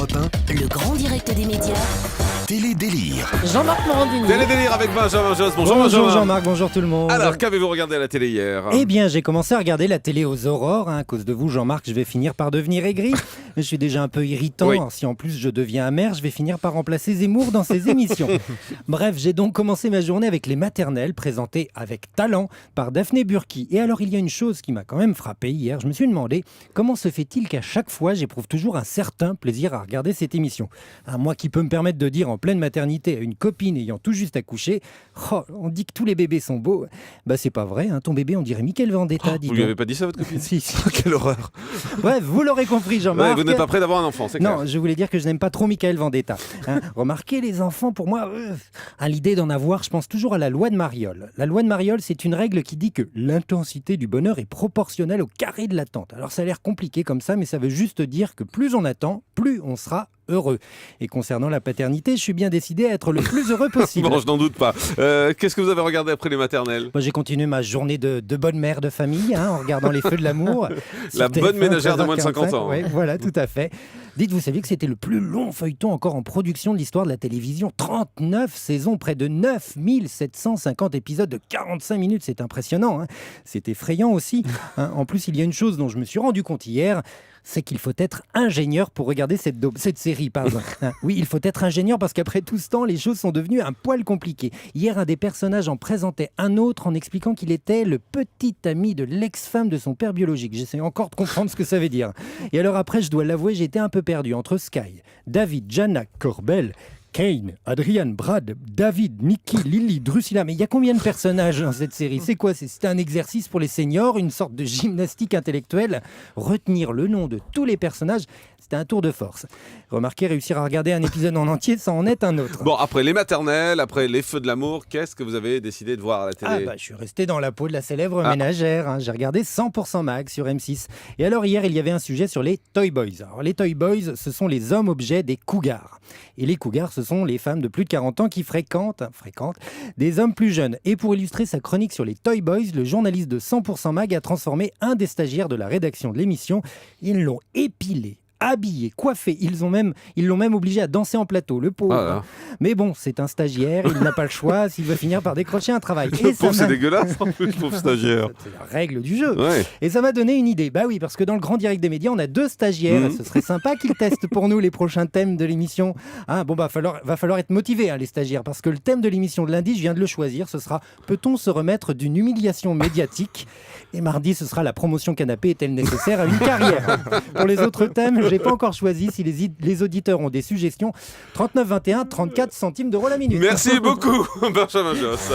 Europe 1, Le grand direct des médias. Télé-délire. Jean-Marc Morandini. Télé-délire avec Benjamin Josse. Bonjour Bonjour Benjamin. Jean-Marc, bonjour tout le monde. Alors, qu'avez-vous regardé à la télé hier? Eh bien, j'ai commencé à regarder la télé aux aurores. À cause de vous, Jean-Marc, je vais finir par devenir aigri. Je suis déjà un peu irritant. Oui. Alors, si en plus je deviens amer, je vais finir par remplacer Zemmour dans ses émissions. Bref, j'ai donc commencé ma journée avec Les Maternelles, présentées avec talent par Daphné Burki. Et alors, il y a une chose qui m'a quand même frappé hier. Je me suis demandé comment se fait-il qu'à chaque fois, j'éprouve toujours un certain plaisir à regarder cette émission. Moi qui peux me permettre de dire en pleine maternité à une copine ayant tout juste accouché, oh, on dit que tous les bébés sont beaux. Bah c'est pas vrai, hein. Ton bébé on dirait Mickaël Vendetta. Vous lui avez pas dit ça, votre copine? Si, si. Quelle horreur. Bref, vous l'aurez compris Jean-Marc. Ouais, vous n'êtes pas prêt d'avoir un enfant, c'est clair. Non, je voulais dire que je n'aime pas trop Mickaël Vendetta. Remarquez les enfants, pour moi, à l'idée d'en avoir, je pense toujours à la loi de Mariol. La loi de Mariol, c'est une règle qui dit que l'intensité du bonheur est proportionnelle au carré de l'attente. Alors ça a l'air compliqué comme ça, mais ça veut juste dire que plus on attend, plus on sera heureux. Et concernant la paternité, je suis bien décidé à être le plus heureux possible. Bon, je n'en doute pas. Qu'est-ce que vous avez regardé après Les Maternelles? Moi, j'ai continué ma journée de bonne mère de famille, en regardant Les Feux de l'amour. La Sur bonne TF1, ménagère de moins de 50 ans. Oui, voilà, tout à fait. Dites, vous saviez que c'était le plus long feuilleton encore en production de l'histoire de la télévision. 39 saisons, près de 9750 épisodes de 45 minutes. C'est impressionnant. C'est effrayant aussi. En plus, il y a une chose dont je me suis rendu compte hier, c'est qu'il faut être ingénieur pour regarder cette série. Oui, il faut être ingénieur parce qu'après tout ce temps, les choses sont devenues un poil compliquées. Hier, un des personnages en présentait un autre en expliquant qu'il était le petit ami de l'ex-femme de son père biologique. J'essaie encore de comprendre ce que ça veut dire. Et alors après, je dois l'avouer, j'étais un peu perdu entre Sky, David, Jana, Corbel, Kane, Adrian, Brad, David, Nikki, Lily, Drusilla. Mais il y a combien de personnages dans cette série? C'est quoi? C'était un exercice pour les seniors, une sorte de gymnastique intellectuelle. Retenir le nom de tous les personnages, c'était un tour de force. Remarquez, réussir à regarder un épisode en entier, ça en est un autre. Bon, après Les Maternelles, après Les Feux de l'amour, qu'est-ce que vous avez décidé de voir à la télé? Je suis resté dans la peau de la célèbre ménagère. J'ai regardé 100% Mag sur M6. Et alors hier, il y avait un sujet sur les Toy Boys. Alors les Toy Boys, ce sont les hommes-objets des cougars. Et les cougars, ce sont les femmes de plus de 40 ans qui fréquentent des hommes plus jeunes. Et pour illustrer sa chronique sur les Toy Boys, le journaliste de 100% Mag a transformé un des stagiaires de la rédaction de l'émission. Ils l'ont épilé, habillé, coiffé. Ils l'ont même obligé à danser en plateau, le pauvre. Ah là. Mais bon, c'est un stagiaire, il n'a pas le choix s'il veut finir par décrocher un travail. Le pauvre, c'est dégueulasse, en plus, le pauvre stagiaire. C'est la règle du jeu. Ouais. Et ça m'a donné une idée. Bah oui, parce que dans le grand direct des médias, on a 2 stagiaires. Ce serait sympa qu'ils testent pour nous les prochains thèmes de l'émission. Va falloir être motivé, les stagiaires, parce que le thème de l'émission de lundi, je viens de le choisir. Ce sera « Peut-on se remettre d'une humiliation médiatique ?» Et mardi, ce sera « La promotion canapé est-elle nécessaire à une carrière ?» Pour les autres thèmes, je n'ai pas encore choisi. Si les auditeurs ont des suggestions, 39 21, 34 centimes d'euros la minute. Merci beaucoup, Benjamin Josse.